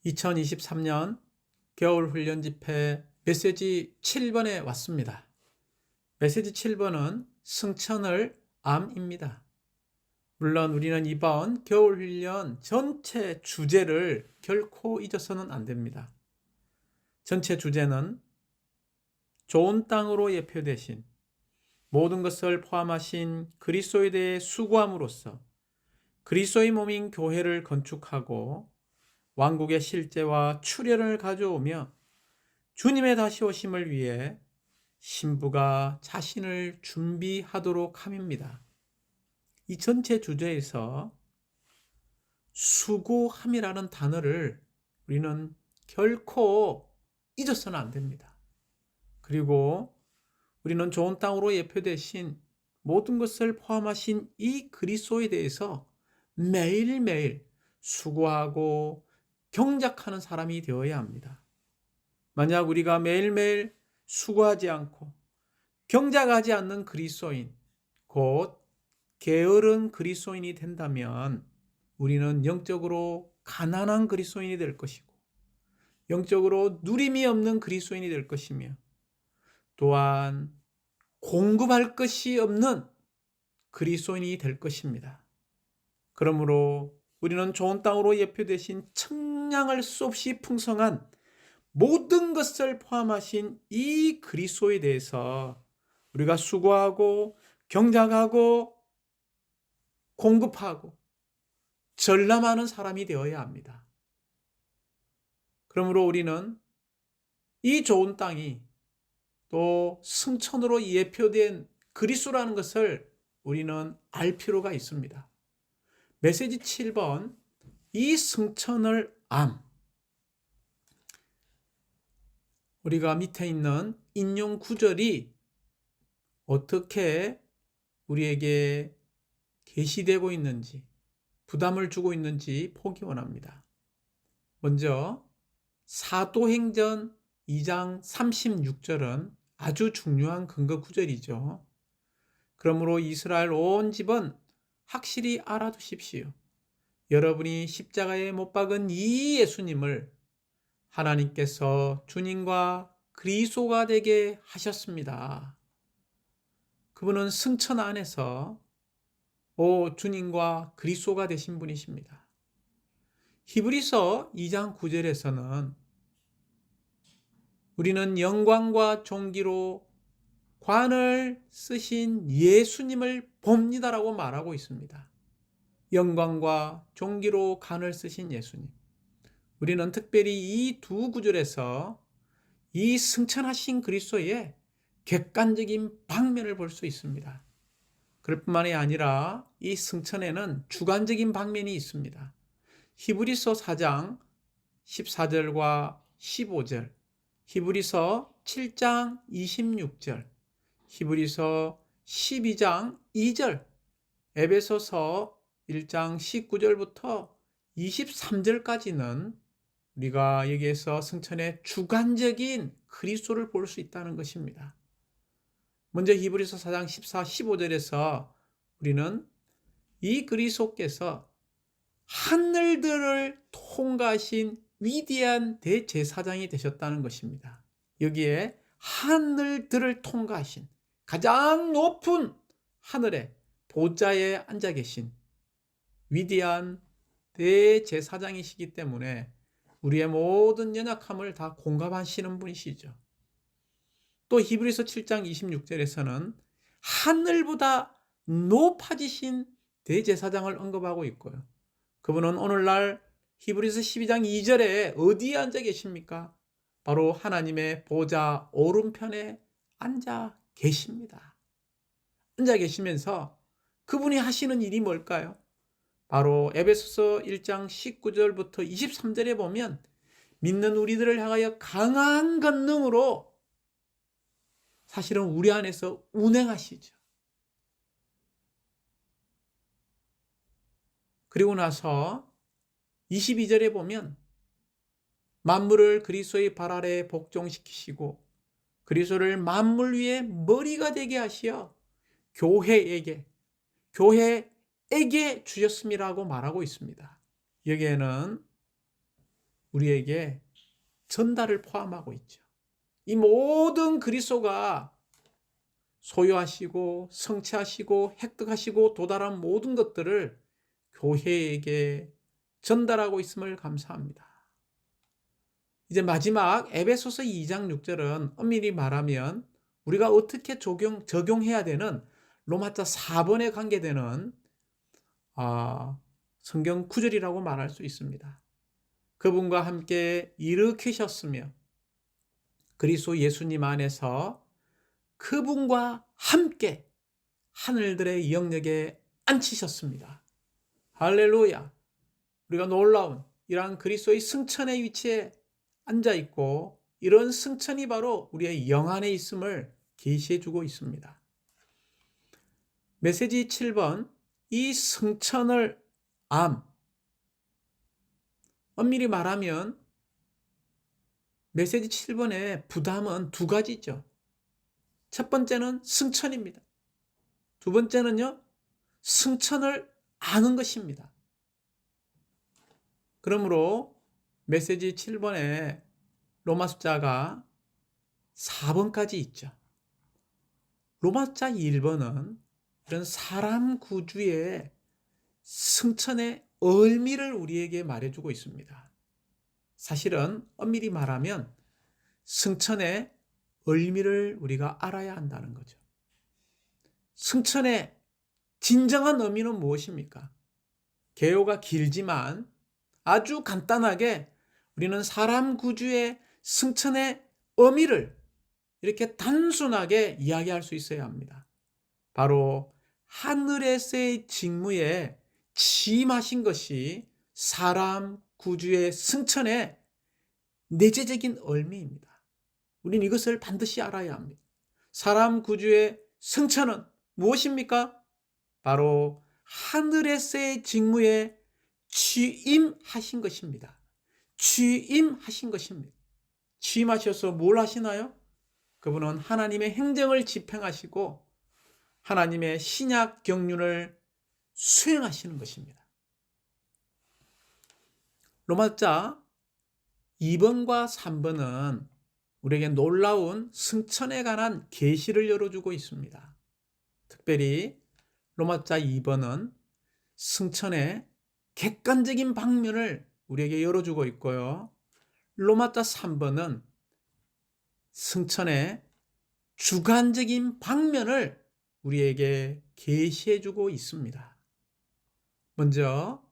2023년 겨울훈련 집회 메시지 7번에 왔습니다. 메시지 7번은 승천을 암입니다. 물론 우리는 이번 겨울훈련 전체 주제를 결코 잊어서는 안 됩니다. 전체 주제는 좋은 땅으로 예표되신 모든 것을 포함하신 그리스도에 대해 수고함으로써 그리스도의 몸인 교회를 건축하고 왕국의 실제와 출현을 가져오며 주님의 다시 오심을 위해 신부가 자신을 준비하도록 함입니다. 이 전체 주제에서 수고함이라는 단어를 우리는 결코 잊어서는 안 됩니다. 그리고 우리는 좋은 땅으로 예표되신 모든 것을 포함하신 이 그리스도에 대해서 매일매일 수고하고 경작하는 사람이 되어야 합니다. 만약 우리가 매일매일 수고하지 않고 경작하지 않는 그리스도인, 곧 게으른 그리스도인이 된다면 우리는 영적으로 가난한 그리스도인이 될 것이고 영적으로 누림이 없는 그리스도인이 될 것이며 또한 공급할 것이 없는 그리스도인이 될 것입니다. 그러므로 우리는 좋은 땅으로 예표되신 청량할 수 없이 풍성한 모든 것을 포함하신 이 그리스도에 대해서 우리가 수고하고 경작하고 공급하고 전람하는 사람이 되어야 합니다. 그러므로 우리는 이 좋은 땅이 또 승천으로 예표된 그리스도라는 것을 우리는 알 필요가 있습니다. 메시지 7번, 이 승천을 암. 우리가 밑에 있는 인용 구절이 어떻게 우리에게 계시되고 있는지, 부담을 주고 있는지 보기 원합니다. 먼저 사도행전 2장 36절은 아주 중요한 근거 구절이죠. 그러므로 이스라엘 온 집은 확실히 알아두십시오. 여러분이 십자가에 못 박은 이 예수님을 하나님께서 주님과 그리스도가 되게 하셨습니다. 그분은 승천 안에서 주님과 그리스도가 되신 분이십니다. 히브리서 2장 9절에서는 우리는 영광과 존귀로 관을 쓰신 예수님을 봅니다라고 말하고 있습니다. 영광과 존귀로 관을 쓰신 예수님. 우리는 특별히 이 두 구절에서 이 승천하신 그리스도의 객관적인 방면을 볼 수 있습니다. 그럴 뿐만이 아니라 이 승천에는 주관적인 방면이 있습니다. 히브리서 4장 14절과 15절, 히브리서 7장 26절, 히브리서 12장 2절, 에베소서 1장 19절부터 23절까지는 우리가 여기에서 승천의 주관적인 그리스도를 볼 수 있다는 것입니다. 먼저 히브리서 4장 14, 15절에서 우리는 이 그리스도께서 하늘들을 통과하신 위대한 대제사장이 되셨다는 것입니다. 여기에 하늘들을 통과하신 가장 높은 하늘의 보좌에 앉아 계신 위대한 대제사장이시기 때문에 우리의 모든 연약함을 다 공감하시는 분이시죠. 또 히브리서 7장 26절에서는 하늘보다 높아지신 대제사장을 언급하고 있고요. 그분은 오늘날 히브리서 12장 2절에 어디에 앉아 계십니까? 바로 하나님의 보좌 오른편에 앉아 계십니다. 앉아 계시면서 그분이 하시는 일이 뭘까요? 바로 에베소서 1장 19절부터 23절에 보면 믿는 우리들을 향하여 강한 권능으로 사실은 우리 안에서 운행하시죠. 그리고 나서 22절에 보면 만물을 그리스도의 발 아래 복종시키시고 그리스도를 만물 위에 머리가 되게 하시어 교회에게 주셨음이라고 말하고 있습니다. 여기에는 우리에게 전달을 포함하고 있죠. 이 모든 그리스도가 소유하시고 성취하시고 획득하시고 도달한 모든 것들을 교회에게 전달하고 있음을 감사합니다. 이제 마지막 에베소서 2장 6절은 엄밀히 말하면 우리가 어떻게 적용해야 되는 로마자 4번에 관계되는 성경 구절이라고 말할 수 있습니다. 그분과 함께 일으키셨으며 그리스도 예수님 안에서 그분과 함께 하늘들의 영역에 앉히셨습니다. 할렐루야. 우리가 놀라운 이러한 그리스도의 승천의 위치에 앉아 있고 이런 승천이 바로 우리의 영 안에 있음을 계시해 주고 있습니다. 메시지 7번, 이 승천을 엄밀히 말하면 메시지 7번의 부담은 두 가지죠. 첫 번째는 승천입니다. 두 번째는요, 승천을 아는 것입니다. 그러므로 메시지 7번에 로마 숫자가 4번까지 있죠. 로마 숫자 1번은 이런 사람 구주의 승천의 의미를 우리에게 말해주고 있습니다. 사실은 엄밀히 말하면 승천의 의미를 우리가 알아야 한다는 거죠. 승천의 진정한 의미는 무엇입니까? 개요가 길지만 아주 간단하게 우리는 사람 구주의 승천의 의미를 이렇게 단순하게 이야기할 수 있어야 합니다. 바로 하늘에서의 직무에 취임하신 것이 사람 구주의 승천의 내재적인 의미입니다. 우리는 이것을 반드시 알아야 합니다. 사람 구주의 승천은 무엇입니까? 바로 하늘에서의 직무에 취임하신 것입니다. 취임하신 것입니다. 취임하셔서 뭘 하시나요? 그분은 하나님의 행정을 집행하시고 하나님의 신약 경륜을 수행하시는 것입니다. 로마자 2번과 3번은 우리에게 놀라운 승천에 관한 계시를 열어주고 있습니다. 특별히 로마자 2번은 승천의 객관적인 방면을 우리에게 열어주고 있고요. 로마자 3번은 승천의 주관적인 방면을 우리에게 계시해주고 있습니다. 먼저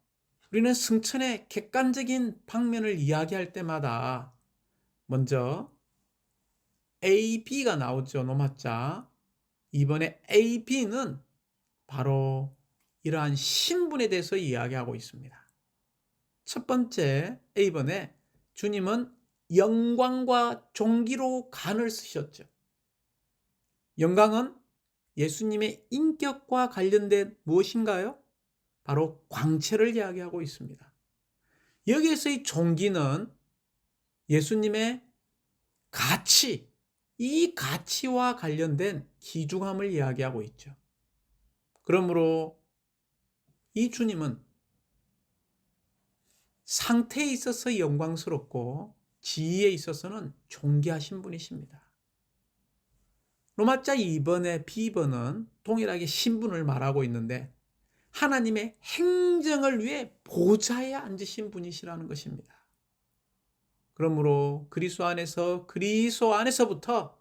우리는 승천의 객관적인 방면을 이야기할 때마다 먼저 A, B가 나오죠. 로마자. 이번에 A, B는 바로 이러한 신분에 대해서 이야기하고 있습니다. 첫 번째 A번에 주님은 영광과 존귀로 간을 쓰셨죠. 영광은 예수님의 인격과 관련된 무엇인가요? 바로 광채를 이야기하고 있습니다. 여기에서의 존귀는 예수님의 가치, 이 가치와 관련된 귀중함을 이야기하고 있죠. 그러므로 이 주님은 상태에 있어서 영광스럽고 지위에 있어서는 존귀하신 분이십니다. 로마자 2번의 B번은 동일하게 신분을 말하고 있는데 하나님의 행정을 위해 보좌에 앉으신 분이시라는 것입니다. 그러므로 그리스도 안에서부터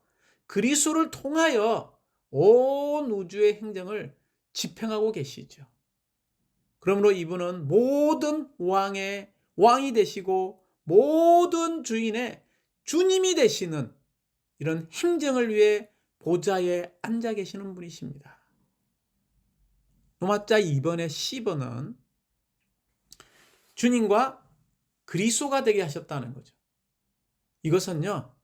그리스도를 통하여 온 우주의 행정을 집행하고 계시죠. 그러므로 이분은 모든 왕의 왕이 되시고 모든 주인의 주님이 되시는 이런 행정을 위해 보좌에 앉아 계시는 분이십니다. 로마자 2번의 C번은 주님과 그리스도가 되게 하셨다는 거죠. 이것은요,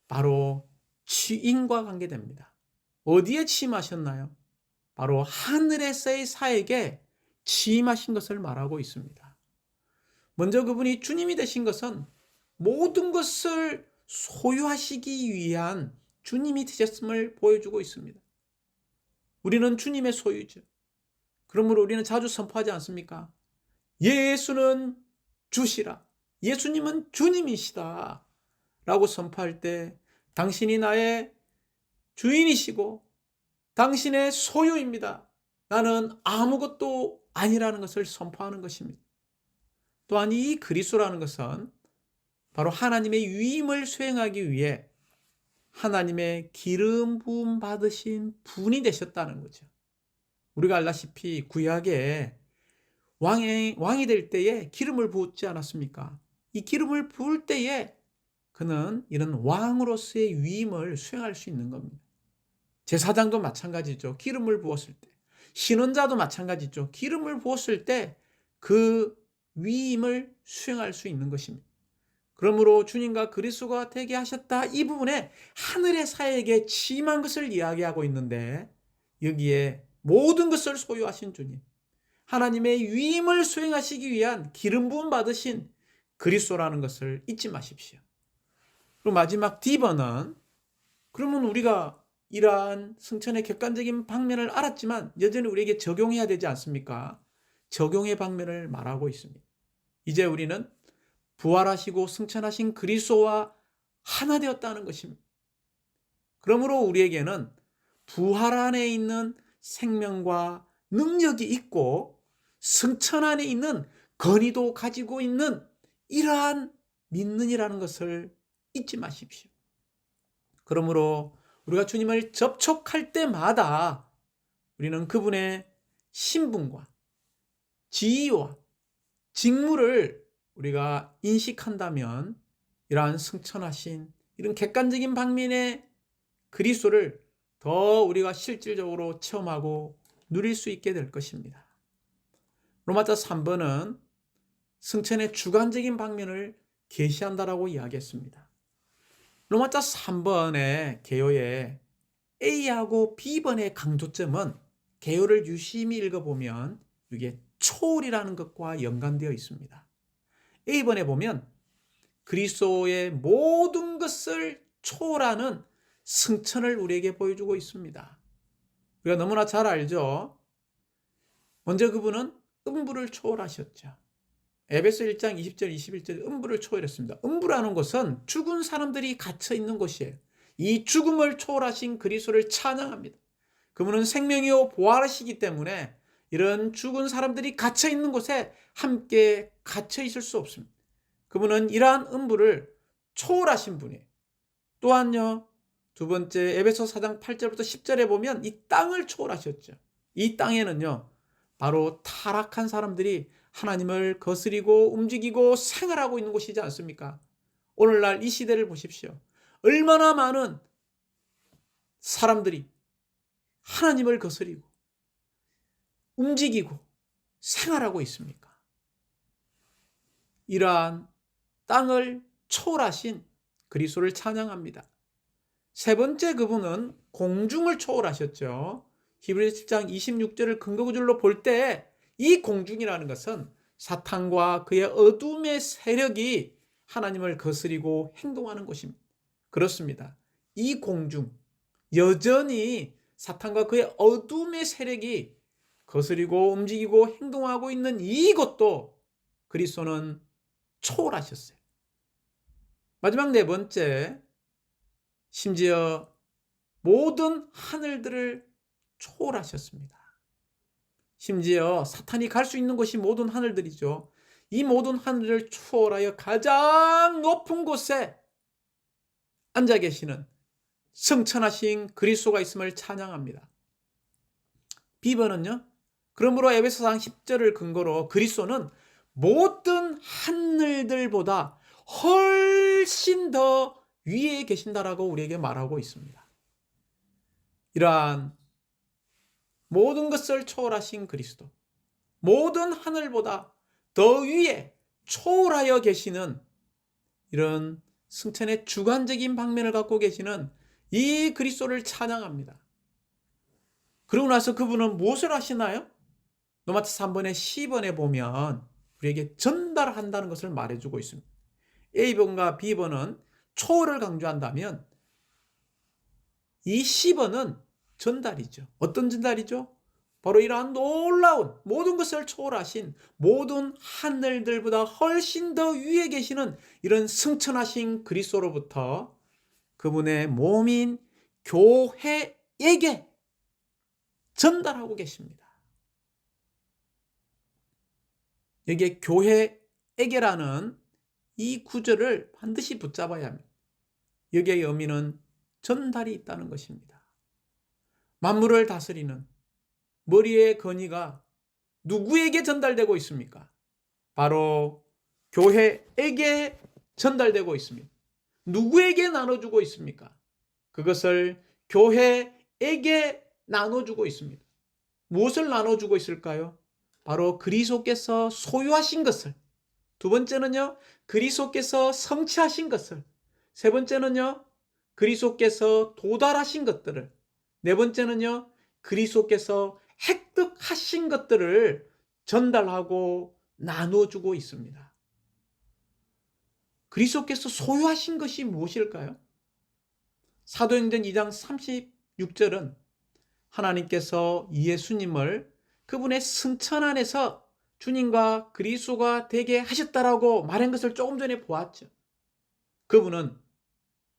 바로 취임과 관계됩니다. 어디에 취임하셨나요? 바로 하늘에서의 사에게 취임하신 것을 말하고 있습니다. 먼저 그분이 주님이 되신 것은 모든 것을 소유하시기 위한 주님이 되셨음을 보여주고 있습니다. 우리는 주님의 소유죠. 그러므로 우리는 자주 선포하지 않습니까? 예수는 주시라. 예수님은 주님이시다 라고 선포할 때 당신이 나의 주인이시고 당신의 소유입니다. 나는 아무것도 아니라는 것을 선포하는 것입니다. 또한 이 그리스도라는 것은 바로 하나님의 위임을 수행하기 위해 하나님의 기름 부음 받으신 분이 되셨다는 거죠. 우리가 알다시피 구약에 왕이 될 때에 기름을 부었지 않았습니까? 이 기름을 부을 때에 그는 이런 왕으로서의 위임을 수행할 수 있는 겁니다. 제사장도 마찬가지죠. 기름을 부었을 때. 신원자도 마찬가지죠. 기름을 부었을 때 그 위임을 수행할 수 있는 것입니다. 그러므로 주님과 그리스도가 되게 하셨다. 이 부분에 하늘의 사역에 취임한 것을 이야기하고 있는데 여기에 모든 것을 소유하신 주님, 하나님의 위임을 수행하시기 위한 기름 부음 받으신 그리스도라는 것을 잊지 마십시오. 그리고 마지막 D번은 그러면 우리가 이러한 승천의 객관적인 방면을 알았지만 여전히 우리에게 적용해야 되지 않습니까? 적용의 방면을 말하고 있습니다. 이제 우리는 부활하시고 승천하신 그리스도와 하나 되었다는 것입니다. 그러므로 우리에게는 부활 안에 있는 생명과 능력이 있고 승천 안에 있는 권위도 가지고 있는 이러한 믿는이라는 것을 잊지 마십시오. 그러므로 우리가 주님을 접촉할 때마다 우리는 그분의 신분과 지위와 직무를 우리가 인식한다면 이러한 승천하신 이런 객관적인 방면의 그리스도를 더 우리가 실질적으로 체험하고 누릴 수 있게 될 것입니다. 로마서 3번은 승천의 주관적인 방면을 계시한다라고 이야기했습니다. 로마서 3번의 개요의 A하고 B번의 강조점은 개요를 유심히 읽어보면 이게 초월이라는 것과 연관되어 있습니다. A번에 보면 그리스도의 모든 것을 초월하는 승천을 우리에게 보여주고 있습니다. 우리가 너무나 잘 알죠. 먼저 그분은 음부를 초월하셨죠. 에베소 1장 20절 21절 음부를 초월했습니다. 음부라는 것은 죽은 사람들이 갇혀 있는 곳이에요. 이 죽음을 초월하신 그리스도를 찬양합니다. 그분은 생명이요 부활하시기 때문에 이런 죽은 사람들이 갇혀 있는 곳에 함께 갇혀 있을 수 없습니다. 그분은 이러한 음부를 초월하신 분이에요. 또한요, 두 번째 에베소 4장 8절부터 10절에 보면 이 땅을 초월하셨죠. 이 땅에는요, 바로 타락한 사람들이 하나님을 거스리고 움직이고 생활하고 있는 곳이지 않습니까? 오늘날 이 시대를 보십시오. 얼마나 많은 사람들이 하나님을 거스리고 움직이고 생활하고 있습니까? 이러한 땅을 초월하신 그리스도를 찬양합니다. 세 번째 그분은 공중을 초월하셨죠. 히브리서 10장 26절을 근거구절로 볼 때 이 공중이라는 것은 사탄과 그의 어둠의 세력이 하나님을 거스리고 행동하는 곳입니다. 그렇습니다. 이 공중, 여전히 사탄과 그의 어둠의 세력이 거스리고 움직이고 행동하고 있는 이것도 그리스도는 초월하셨어요. 마지막 네 번째, 심지어 모든 하늘들을 초월하셨습니다. 심지어 사탄이 갈 수 있는 곳이 모든 하늘들이죠. 이 모든 하늘을 초월하여 가장 높은 곳에 앉아 계시는 승천하신 그리스도가 있음을 찬양합니다. B번은요. 그러므로 에베소서 10절을 근거로 그리스도는 모든 하늘들보다 훨씬 더 위에 계신다라고 우리에게 말하고 있습니다. 이러한 모든 것을 초월하신 그리스도, 모든 하늘보다 더 위에 초월하여 계시는 이런 승천의 주관적인 방면을 갖고 계시는 이 그리스도를 찬양합니다. 그러고 나서 그분은 무엇을 하시나요? 로마서 3번의 10번에 보면 우리에게 전달한다는 것을 말해주고 있습니다. A번과 B번은 초월을 강조한다면 이 C번은 전달이죠. 어떤 전달이죠? 바로 이러한 놀라운 모든 것을 초월하신 모든 하늘들보다 훨씬 더 위에 계시는 이런 승천하신 그리스도로부터 그분의 몸인 교회에게 전달하고 계십니다. 여기에 교회에게라는 이 구절을 반드시 붙잡아야 합니다. 여기의 의미는 전달이 있다는 것입니다. 만물을 다스리는 머리의 건의가 누구에게 전달되고 있습니까? 바로 교회에게 전달되고 있습니다. 누구에게 나눠주고 있습니까? 그것을 교회에게 나눠주고 있습니다. 무엇을 나눠주고 있을까요? 바로 그리스도께서 소유하신 것을. 두 번째는요, 그리스도께서 성취하신 것을. 세 번째는요, 그리스도께서 도달하신 것들을. 네 번째는요, 그리스도께서 획득하신 것들을 전달하고 나눠주고 있습니다. 그리스도께서 소유하신 것이 무엇일까요? 사도행전 2장 36절은 하나님께서 예수님을 그분의 승천 안에서 주님과 그리스도가 되게 하셨다라고 말한 것을 조금 전에 보았죠. 그분은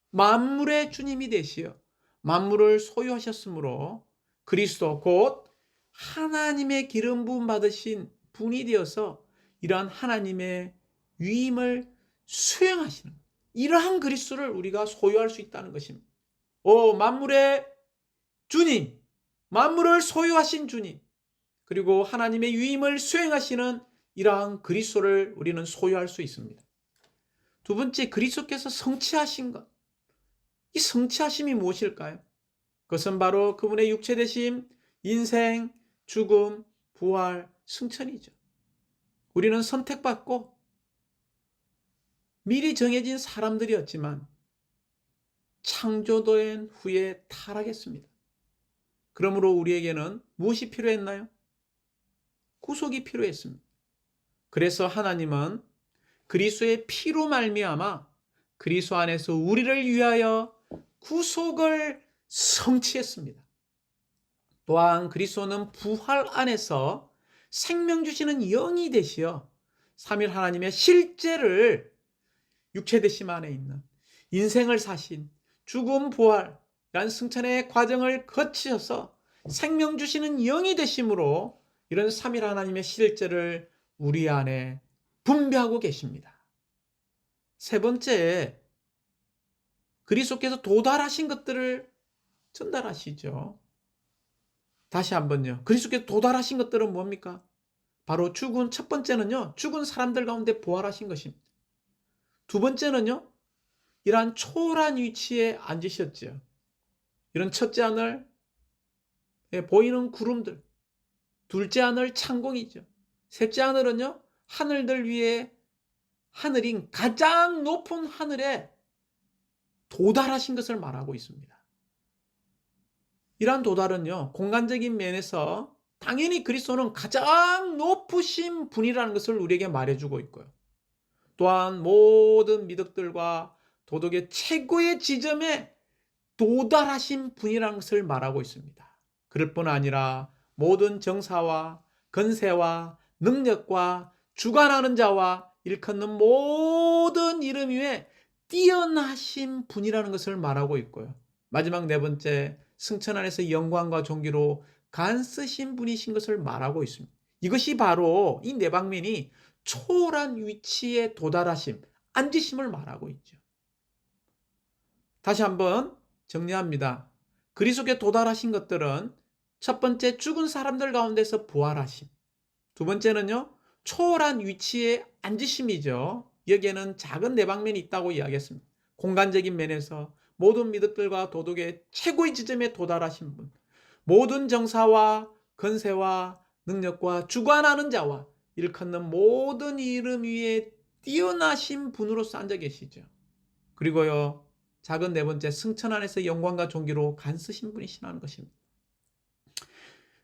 만물의 주님이 되시어 만물을 소유하셨으므로 그리스도 곧 하나님의 기름 부음 받으신 분이 되어서 이러한 하나님의 위임을 수행하시는 이러한 그리스도를 우리가 소유할 수 있다는 것입니다. 만물의 주님, 만물을 소유하신 주님, 그리고 하나님의 위임을 수행하시는 이러한 그리스도를 우리는 소유할 수 있습니다. 두 번째, 그리스도께서 성취하신 것. 이 성취하심이 무엇일까요? 그것은 바로 그분의 육체되심, 인생, 죽음, 부활, 승천이죠. 우리는 선택받고 미리 정해진 사람들이었지만 창조된 후에 타락했습니다. 그러므로 우리에게는 무엇이 필요했나요? 구속이 필요했습니다. 그래서 하나님은 그리스도의 피로 말미암아 그리스도 안에서 우리를 위하여 구속을 성취했습니다. 또한 그리스도는 부활 안에서 생명 주시는 영이 되시어 삼위 하나님의 실제를 육체되심 안에 있는 인생을 사신 죽음 부활이란 승천의 과정을 거치셔서 생명 주시는 영이 되심으로 이런 삼위 하나님의 실제를 우리 안에 분배하고 계십니다. 세 번째, 그리스도께서 도달하신 것들을 전달하시죠. 다시 한번요. 그리스도께서 도달하신 것들은 뭡니까? 바로 첫 번째는요, 죽은 사람들 가운데 부활하신 것입니다. 두 번째는요, 이러한 초월한 위치에 앉으셨죠. 이런 첫째 하늘, 보이는 구름들. 둘째 하늘, 창공이죠. 셋째 하늘은요, 하늘들 위에 하늘인 가장 높은 하늘에 도달하신 것을 말하고 있습니다. 이러한 도달은요, 공간적인 면에서 당연히 그리스도는 가장 높으신 분이라는 것을 우리에게 말해주고 있고요. 또한 모든 미덕들과 도덕의 최고의 지점에 도달하신 분이라는 것을 말하고 있습니다. 그럴 뿐 아니라 모든 정사와 건세와 능력과 주관하는 자와 일컫는 모든 이름 위에 뛰어나신 분이라는 것을 말하고 있고요. 마지막 네 번째, 승천 안에서 영광과 존귀로 간쓰신 분이신 것을 말하고 있습니다. 이것이 바로 이 네 방면이 초월한 위치에 도달하심, 앉으심을 말하고 있죠. 다시 한번 정리합니다. 그리스도께 도달하신 것들은 첫 번째, 죽은 사람들 가운데서 부활하심. 두 번째는요, 초월한 위치에 앉으심이죠. 여기에는 작은 네 방면이 있다고 이야기했습니다. 공간적인 면에서 모든 미덕들과 도덕의 최고의 지점에 도달하신 분, 모든 정사와 건세와 능력과 주관하는 자와 일컫는 모든 이름 위에 뛰어나신 분으로서 앉아 계시죠. 그리고요, 작은 네 번째, 승천 안에서 영광과 존귀로 간쓰신 분이시라는 것입니다.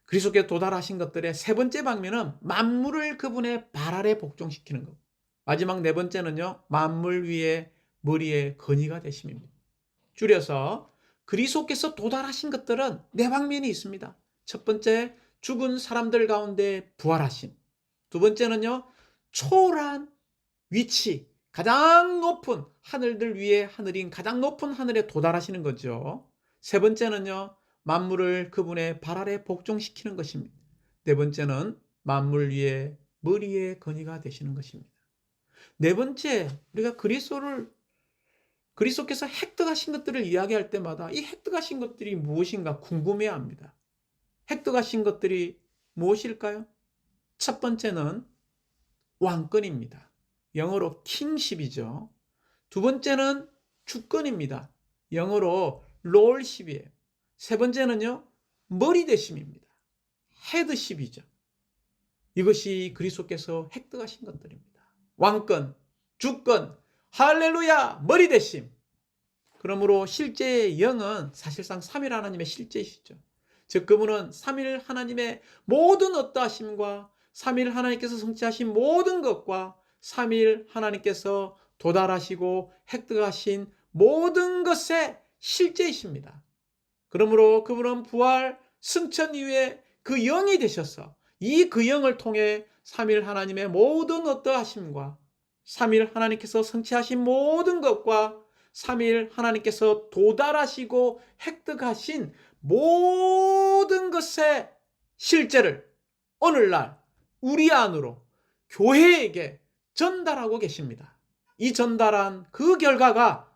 그리스도께 도달하신 것들의 세 번째 방면은 만물을 그분의 발 아래 복종시키는 것. 마지막 네 번째는요, 만물 위에 머리에 건의가 되심입니다. 줄여서 그리스도께서 도달하신 것들은 네 방면이 있습니다. 첫 번째, 죽은 사람들 가운데 부활하심. 두 번째는요, 초월한 위치, 가장 높은 하늘들 위에 하늘인 가장 높은 하늘에 도달하시는 거죠. 세 번째는요, 만물을 그분의 발 아래 복종시키는 것입니다. 네 번째는 만물 위에 머리의 건의가 되시는 것입니다. 네 번째, 우리가 그리스도께서 획득하신 것들을 이야기할 때마다 이 획득하신 것들이 무엇인가 궁금해합니다. 획득하신 것들이 무엇일까요? 첫 번째는 왕권입니다. 영어로 킹십이죠. 두 번째는 주권입니다. 영어로 롤십이에요. 세 번째는요, 머리 대심입니다. 헤드십이죠. 이것이 그리스도께서 획득하신 것들입니다. 왕권, 주권, 할렐루야, 머리 대심. 그러므로 실제의 영은 사실상 삼일 하나님의 실제이시죠. 즉 그분은 삼일 하나님의 모든 어떠하심과 삼일 하나님께서 성취하신 모든 것과 삼일 하나님께서 도달하시고 획득하신 모든 것의 실제이십니다. 그러므로 그분은 부활 승천 이후에 그 영이 되셔서 이 그 영을 통해 삼일 하나님의 모든 어떠하심과 삼일 하나님께서 성취하신 모든 것과 삼일 하나님께서 도달하시고 획득하신 모든 것의 실제를 오늘날 우리 안으로 교회에게 전달하고 계십니다. 이 전달한 그 결과가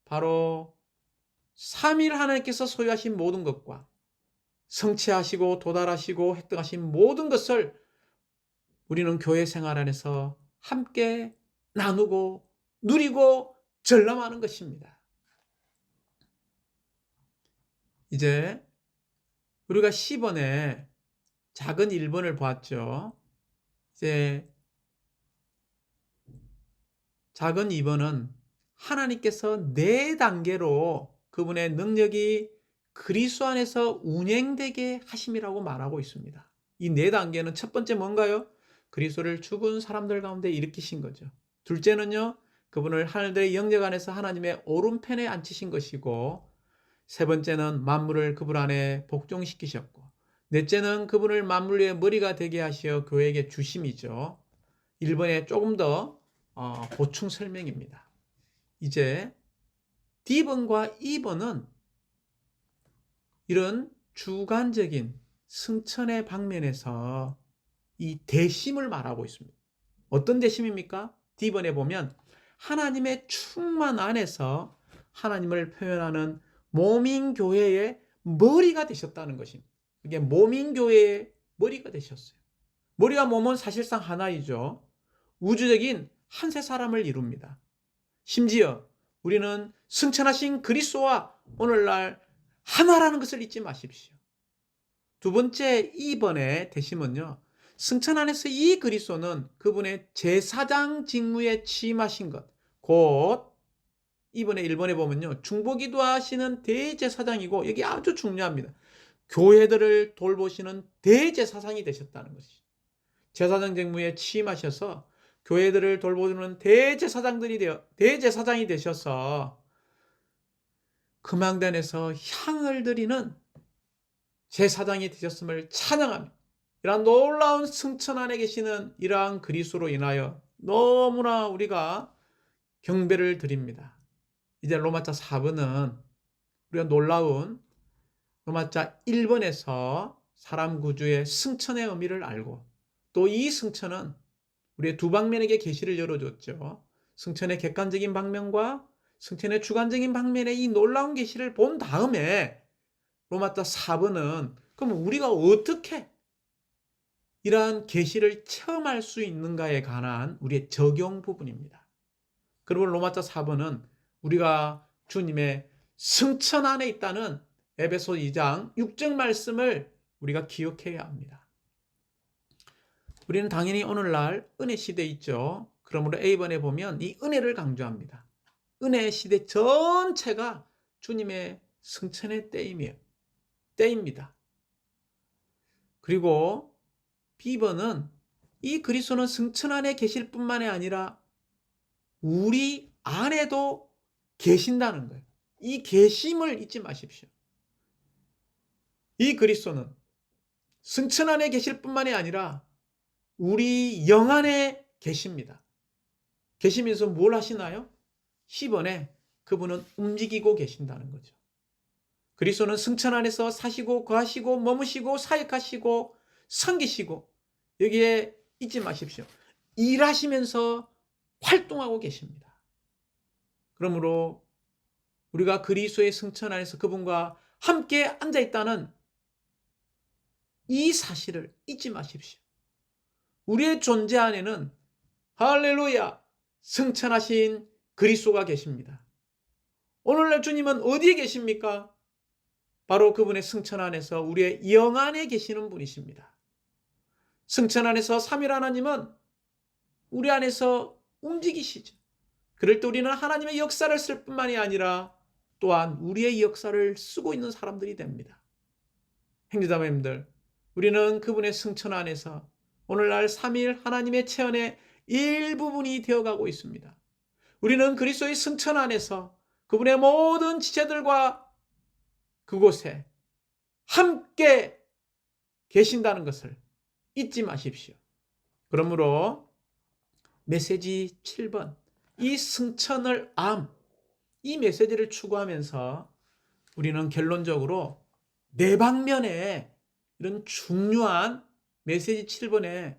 바로 삼일 하나님께서 소유하신 모든 것과 성취하시고 도달하시고 획득하신 모든 것을 우리는 교회 생활 안에서 함께 나누고 누리고 전람하는 것입니다. 이제 우리가 10번에 작은 1번을 보았죠. 이제 작은 2번은 하나님께서 4단계로 그분의 능력이 그리스도 안에서 운행되게 하심이라고 말하고 있습니다. 이 4단계는 첫 번째 뭔가요? 그리스도를 죽은 사람들 가운데 일으키신 거죠. 둘째는요, 그분을 하늘들의 영역 안에서 하나님의 오른편에 앉히신 것이고, 세 번째는 만물을 그분 안에 복종시키셨고, 넷째는 그분을 만물 위의 머리가 되게 하시어 교회에게 주심이죠. 1번에 조금 더 보충 설명입니다. 이제 D번과 E번은 이런 주관적인 승천의 방면에서 이 대심을 말하고 있습니다. 어떤 대심입니까? D번에 보면 하나님의 충만 안에서 하나님을 표현하는 모민교회의 머리가 되셨다는 것입니다. 이게 모민교회의 머리가 되셨어요. 머리와 몸은 사실상 하나이죠. 우주적인 한세 사람을 이룹니다. 심지어 우리는 승천하신 그리스도와 오늘날 하나라는 것을 잊지 마십시오. 두 번째 2번의 대심은요, 승천 안에서 이 그리스도는 그분의 제사장 직무에 취임하신 것, 곧 2번에 1번에 보면요, 중보기도 하시는 대제사장이고, 여기 아주 중요합니다. 교회들을 돌보시는 대제사장이 되셨다는 것이죠. 제사장 직무에 취임하셔서 교회들을 돌보는 대제사장이 되셔서 금왕단에서 향을 드리는 제사장이 되셨음을 찬양합니다. 이러한 놀라운 승천 안에 계시는 이러한 그리스도로 인하여 너무나 우리가 경배를 드립니다. 이제 로마자 4번은 우리가 놀라운 로마자 1번에서 사람 구주의 승천의 의미를 알고, 또 이 승천은 우리의 두 방면에게 계시를 열어줬죠. 승천의 객관적인 방면과 승천의 주관적인 방면의 이 놀라운 계시를 본 다음에 로마자 4번은 그럼 우리가 어떻게 이러한 계시를 체험할 수 있는가에 관한 우리의 적용 부분입니다. 그리고 로마자 4번은 우리가 주님의 승천 안에 있다는 에베소 2장 6절 말씀을 우리가 기억해야 합니다. 우리는 당연히 오늘날 은혜 시대에 있죠. 그러므로 A번에 보면 이 은혜를 강조합니다. 은혜 시대 전체가 주님의 승천의 때입니다. 그리고 B번은 이 그리스도는 승천 안에 계실 뿐만이 아니라 우리 안에도 계신다는 거예요. 이 계심을 잊지 마십시오. 이 그리스도는 승천 안에 계실 뿐만이 아니라 우리 영 안에 계십니다. 계시면서 뭘 하시나요? 10번에 그분은 움직이고 계신다는 거죠. 그리스도는 승천 안에서 사시고 거하시고 머무시고 사역하시고 섬기시고, 여기에 잊지 마십시오. 일하시면서 활동하고 계십니다. 그러므로 우리가 그리스도의 승천 안에서 그분과 함께 앉아있다는 이 사실을 잊지 마십시오. 우리의 존재 안에는 할렐루야 승천하신 그리스도가 계십니다. 오늘날 주님은 어디에 계십니까? 바로 그분의 승천 안에서 우리의 영 안에 계시는 분이십니다. 승천 안에서 삼위일 하나님은 우리 안에서 움직이시죠. 그럴 때 우리는 하나님의 역사를 쓸 뿐만이 아니라 또한 우리의 역사를 쓰고 있는 사람들이 됩니다. 형제자매님들, 우리는 그분의 승천 안에서 오늘날 삼위일 하나님의 체험의 일부분이 되어가고 있습니다. 우리는 그리스도의 승천 안에서 그분의 모든 지체들과 그곳에 함께 계신다는 것을 잊지 마십시오. 그러므로 메시지 7번, 이 승천을 이 메시지를 추구하면서 우리는 결론적으로 네 방면에 이런 중요한 메시지 7번의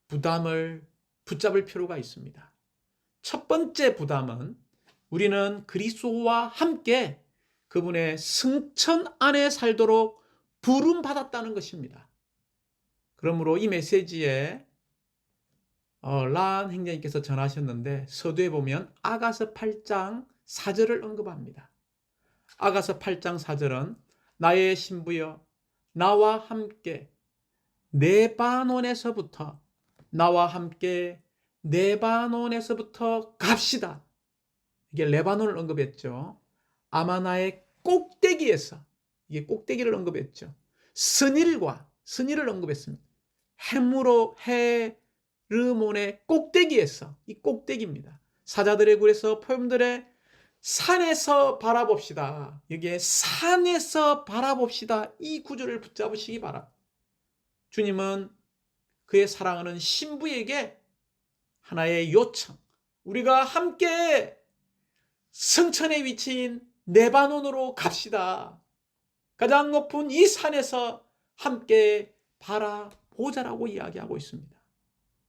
부담을 붙잡을 필요가 있습니다. 첫 번째 부담은 우리는 그리스도와 함께 그분의 승천 안에 살도록 부름받았다는 것입니다. 그러므로 이 메시지에 란 행자님께서 전하셨는데 서두에 보면 아가서 8장 4절을 언급합니다. 아가서 8장 4절은 나의 신부여 나와 함께 레바논에서부터 갑시다. 이게 레바논을 언급했죠. 아마나의 꼭대기에서, 이게 꼭대기를 언급했죠. 스닐을 언급했습니다. 헤르몬의 꼭대기에서, 이 꼭대기입니다. 사자들의 굴에서 포용들의 산에서 바라봅시다. 여기에 산에서 바라봅시다. 이 구절을 붙잡으시기 바랍니다. 주님은 그의 사랑하는 신부에게 하나의 요청, 우리가 함께 승천의 위치인 레바논으로 갑시다. 가장 높은 이 산에서 함께 바라보자라고 이야기하고 있습니다.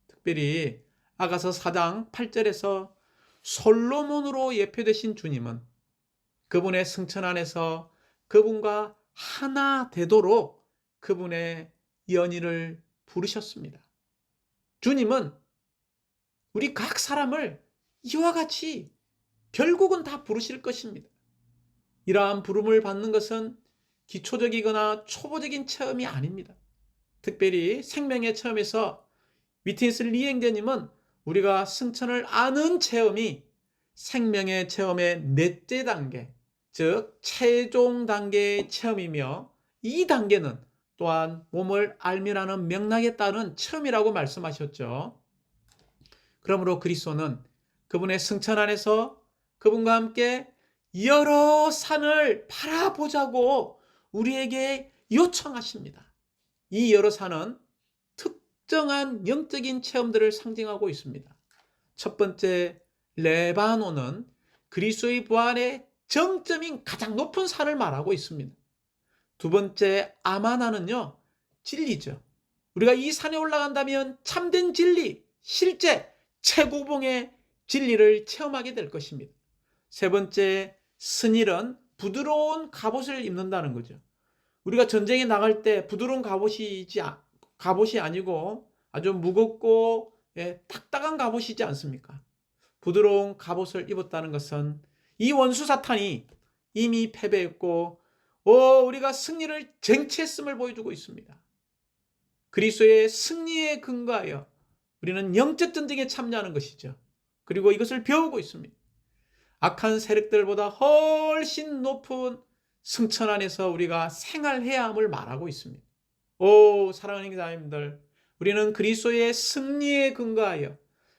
특별히 아가서 4장 8절에서 솔로몬으로 예표되신 주님은 그분의 승천 안에서 그분과 하나 되도록 그분의 연인을 부르셨습니다. 주님은 우리 각 사람을 이와 같이 결국은 다 부르실 것입니다. 이러한 부름을 받는 것은 기초적이거나 초보적인 체험이 아닙니다. 특별히 생명의 체험에서 위트니스 리행자님은 우리가 승천을 아는 체험이 생명의 체험의 넷째 단계, 즉 최종 단계의 체험이며, 이 단계는 또한 몸을 알미라는 맥락에 따른 체험이라고 말씀하셨죠. 그러므로 그리스도는 그분의 승천 안에서 그분과 함께 여러 산을 바라보자고 우리에게 요청하십니다. 이 여러 산은 특정한 영적인 체험들을 상징하고 있습니다. 첫 번째 레바논은 그리스도의 부활의 정점인 가장 높은 산을 말하고 있습니다. 두 번째 아마나는요, 진리죠. 우리가 이 산에 올라간다면 참된 진리, 실제 최고봉의 진리를 체험하게 될 것입니다. 세 번째 스닐은 부드러운 갑옷을 입는다는 거죠. 우리가 전쟁에 나갈 때 부드러운 갑옷이 아니고 아주 무겁고 딱딱한 갑옷이지 않습니까? 부드러운 갑옷을 입었다는 것은 이 원수 사탄이 이미 패배했고 우리가 승리를 쟁취했음을 보여주고 있습니다. 그리스도의 승리에 근거하여 우리는 영적 전쟁에 참여하는 것이죠. 그리고 이것을 배우고 있습니다. 악한 세력들보다 훨씬 높은 승천 안에서 우리가 생활해야 함을 말하고 있습니다. 사랑하는 형제자매님들, 우리는 그리스도의 승리에 근거하여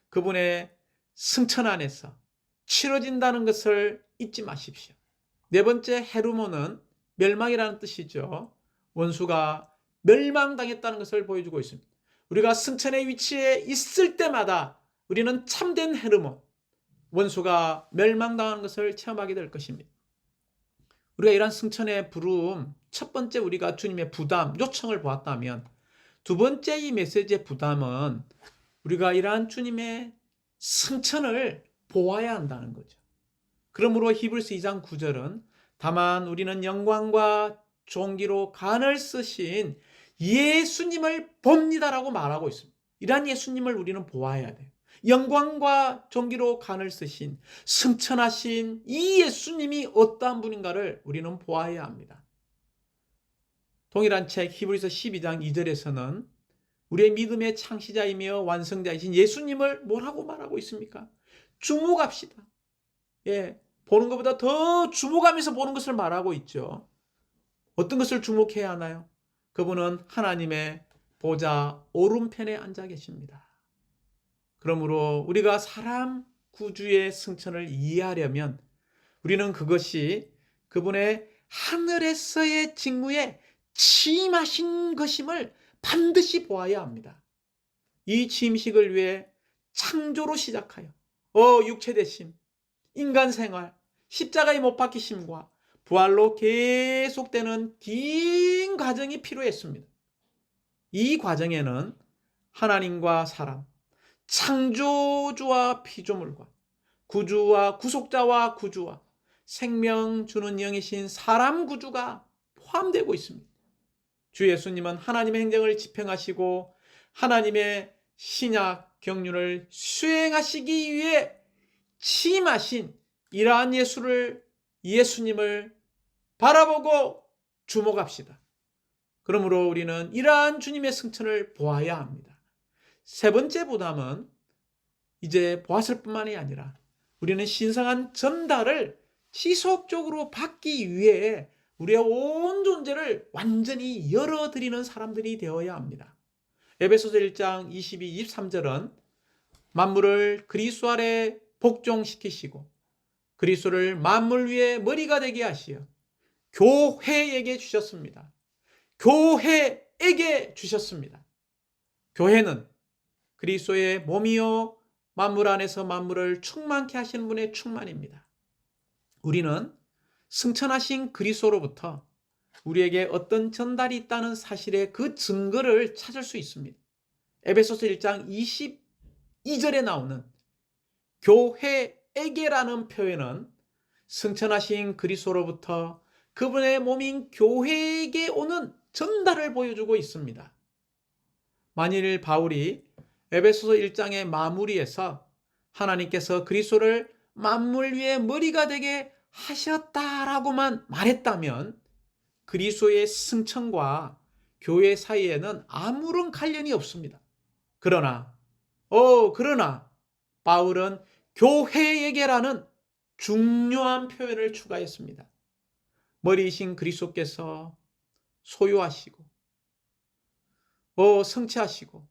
그분의 승천 안에서 치러진다는 것을 잊지 마십시오. 네 번째 헤르몬은 멸망이라는 뜻이죠. 원수가 멸망당했다는 것을 보여주고 있습니다. 우리가 승천의 위치에 있을 때마다 우리는 참된 헤르몬, 원수가 멸망당하는 것을 체험하게 될 것입니다. 우리가 이러한 승천의 부름, 첫 번째 우리가 주님의 부담, 요청을 보았다면, 두 번째 이 메시지의 부담은 우리가 이러한 주님의 승천을 보아야 한다는 거죠. 그러므로 히브리서 2장 9절은 다만 우리는 영광과 존귀로 간을 쓰신 예수님을 봅니다라고 말하고 있습니다. 이러한 예수님을 우리는 보아야 돼요. 영광과 존귀로 간을 쓰신 승천하신 이 예수님이 어떠한 분인가를 우리는 보아야 합니다. 동일한 책 히브리서 12장 2절에서는 우리의 믿음의 창시자이며 완성자이신 예수님을 뭐라고 말하고 있습니까? 주목합시다. 보는 것보다 더 주목하면서 보는 것을 말하고 있죠. 어떤 것을 주목해야 하나요? 그분은 하나님의 보좌 오른편에 앉아 계십니다. 그러므로 우리가 사람 구주의 승천을 이해하려면 우리는 그것이 그분의 하늘에서의 직무에 취임하신 것임을 반드시 보아야 합니다. 이 취임식을 위해 창조로 시작하여 육체되심, 인간 생활, 십자가에 못 박히심과 부활로 계속되는 긴 과정이 필요했습니다. 이 과정에는 하나님과 사람, 창조주와 피조물과 구주와 구속자와 구주와 생명 주는 영이신 사람 구주가 포함되고 있습니다. 주 예수님은 하나님의 행정을 집행하시고 하나님의 신약 경륜을 수행하시기 위해 취임하신 이러한 예수님을 바라보고 주목합시다. 그러므로 우리는 이러한 주님의 승천을 보아야 합니다. 세 번째 부담은 이제 보았을 뿐만이 아니라 우리는 신성한 전달을 지속적으로 받기 위해 우리의 온 존재를 완전히 열어드리는 사람들이 되어야 합니다. 에베소서 1장 22, 23절은 만물을 그리스도 아래 복종시키시고 그리스도를 만물 위에 머리가 되게 하시어 교회에게 주셨습니다. 교회에게 주셨습니다. 교회는 그리스도의 몸이요 만물 안에서 만물을 충만케 하시는 분의 충만입니다. 우리는 승천하신 그리스도로부터 우리에게 어떤 전달이 있다는 사실의 그 증거를 찾을 수 있습니다. 에베소서 1장 22절에 나오는 교회에게라는 표현은 승천하신 그리스도로부터 그분의 몸인 교회에게 오는 전달을 보여주고 있습니다. 만일 바울이 에베소서 1장의 마무리에서 하나님께서 그리스도를 만물 위에 머리가 되게 하셨다라고만 말했다면 그리스도의 승천과 교회 사이에는 아무런 관련이 없습니다. 그러나 바울은 교회에게라는 중요한 표현을 추가했습니다. 머리이신 그리스도께서 소유하시고 성취하시고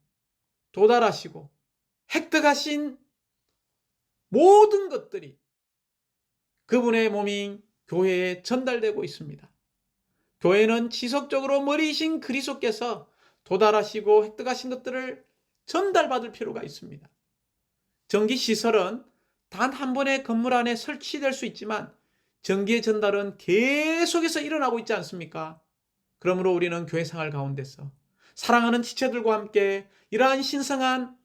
도달하시고 획득하신 모든 것들이 그분의 몸인 교회에 전달되고 있습니다. 교회는 지속적으로 머리이신 그리스도께서 도달하시고 획득하신 것들을 전달받을 필요가 있습니다. 전기시설은 단 한 번의 건물 안에 설치될 수 있지만 전기의 전달은 계속해서 일어나고 있지 않습니까? 그러므로 우리는 교회 생활 가운데서 사랑하는 지체들과 함께 이러한 신성한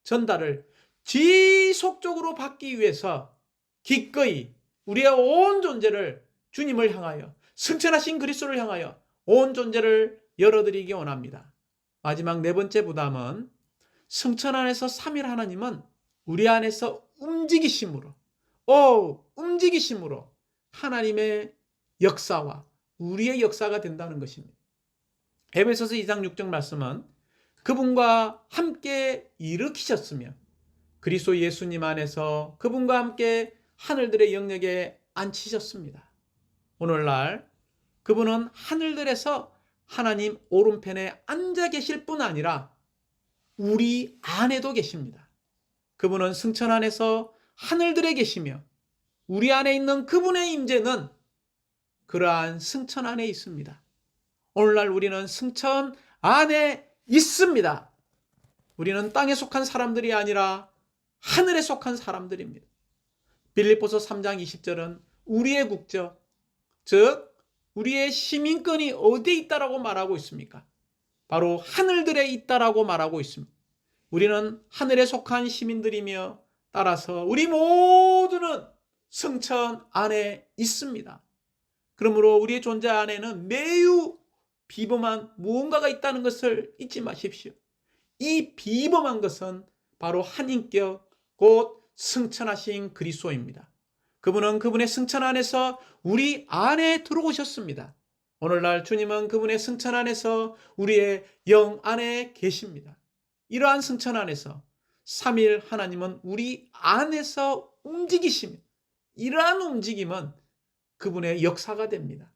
전달을 지속적으로 받기 위해서 기꺼이 우리의 온 존재를 주님을 향하여 승천하신 그리스도를 향하여 온 존재를 열어드리기 원합니다. 마지막 네 번째 부담은 승천 안에서 삼일 하나님은 우리 안에서 움직이심으로 하나님의 역사와 우리의 역사가 된다는 것입니다. 에베소서 2장 6절 말씀은 그분과 함께 일으키셨으며 그리스도 예수님 안에서 그분과 함께 하늘들의 영역에 앉히셨습니다. 오늘날 그분은 하늘들에서 하나님 오른편에 앉아 계실 뿐 아니라 우리 안에도 계십니다. 그분은 승천 안에서 하늘들에 계시며 우리 안에 있는 그분의 임재는 그러한 승천 안에 있습니다. 오늘날 우리는 승천 안에 있습니다. 우리는 땅에 속한 사람들이 아니라 하늘에 속한 사람들입니다. 빌립보서 3장 20절은 우리의 국적, 즉 우리의 시민권이 어디에 있다라고 말하고 있습니까? 바로 하늘들에 있다라고 말하고 있습니다. 우리는 하늘에 속한 시민들이며 따라서 우리 모두는 승천 안에 있습니다. 그러므로 우리의 존재 안에는 매우 비범한 무언가가 있다는 것을 잊지 마십시오. 이 비범한 것은 바로 한 인격, 곧 승천하신 그리스도입니다. 그분은 그분의 승천 안에서 우리 안에 들어오셨습니다. 오늘날 주님은 그분의 승천 안에서 우리의 영 안에 계십니다. 이러한 승천 안에서 삼일 하나님은 우리 안에서 움직이십니다. 이러한 움직임은 그분의 역사가 됩니다.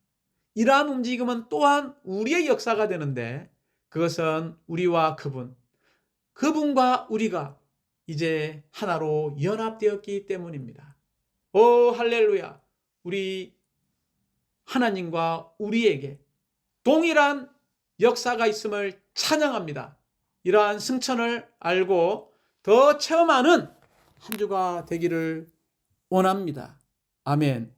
이러한 움직임은 또한 우리의 역사가 되는데 그것은 우리와 그분과 우리가 이제 하나로 연합되었기 때문입니다. 오 할렐루야. 우리 하나님과 우리에게 동일한 역사가 있음을 찬양합니다. 이러한 승천을 알고 더 체험하는 한 주가 되기를 원합니다. 아멘.